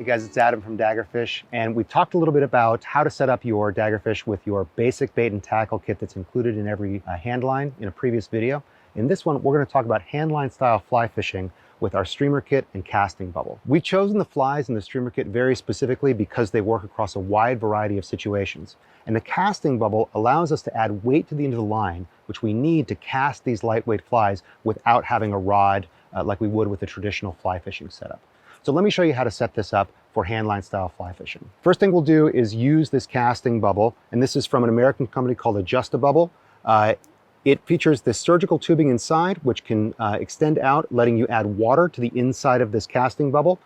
Hey guys, it's Adam from Daggerfish, and we've talked a little bit about how to set up your Daggerfish with your basic bait and tackle kit that's included in every hand line in a previous video. In this one, we're going to talk about handline style fly fishing with our streamer kit and casting bubble. We've chosen the flies in the streamer kit very specifically because they work across a wide variety of situations. And the casting bubble allows us to add weight to the end of the line, which we need to cast these lightweight flies without having a rod like we would with a traditional fly fishing setup. So let me show you how to set this up for handline style fly fishing. First thing we'll do is use this casting bubble, and this is from an American company called Adjust-A-Bubble. It features this surgical tubing inside, which can extend out, letting you add water to the inside of this casting bubble.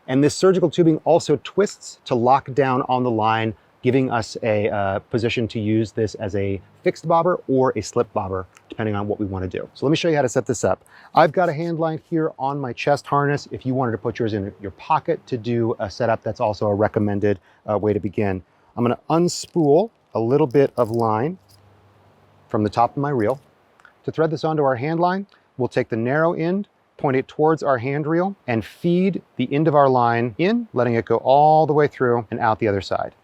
And this surgical tubing also twists to lock down on the line, giving us a position to use this as a fixed bobber or a slip bobber, depending on what we want to do. So let me show you how to set this up. I've got a hand line here on my chest harness. If you wanted to put yours in your pocket to do a setup, that's also a recommended way to begin. I'm going to unspool a little bit of line from the top of my reel. To thread this onto our hand line, we'll take the narrow end, point it towards our hand reel, and feed the end of our line in, letting it go all the way through and out the other side.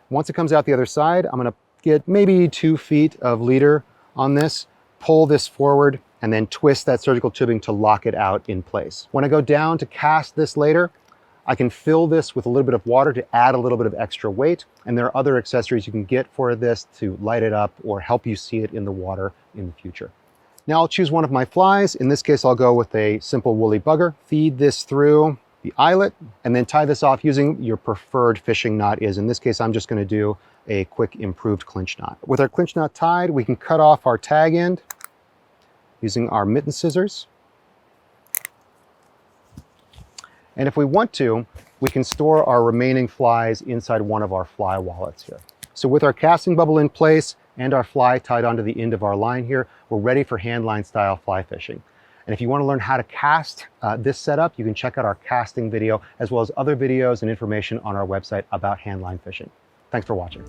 Once it comes out the other side, I'm going to get maybe 2 feet of leader on this, pull this forward, and then twist that surgical tubing to lock it out in place. When I go down to cast this later, I can fill this with a little bit of water to add a little bit of extra weight, and there are other accessories you can get for this to light it up or help you see it in the water in the future. Now I'll choose one of my flies. In this case, I'll go with a simple woolly bugger. Feed this through the eyelet and then tie this off using your preferred fishing knot. In this case, I'm just going to do a quick improved clinch knot. With our clinch knot tied, we can cut off our tag end using our mitten scissors. And if we want to, we can store our remaining flies inside one of our fly wallets here. So with our casting bubble in place and our fly tied onto the end of our line here, we're ready for handline style fly fishing. And if you want to learn how to cast this setup, you can check out our casting video, as well as other videos and information on our website about handline fishing. Thanks for watching.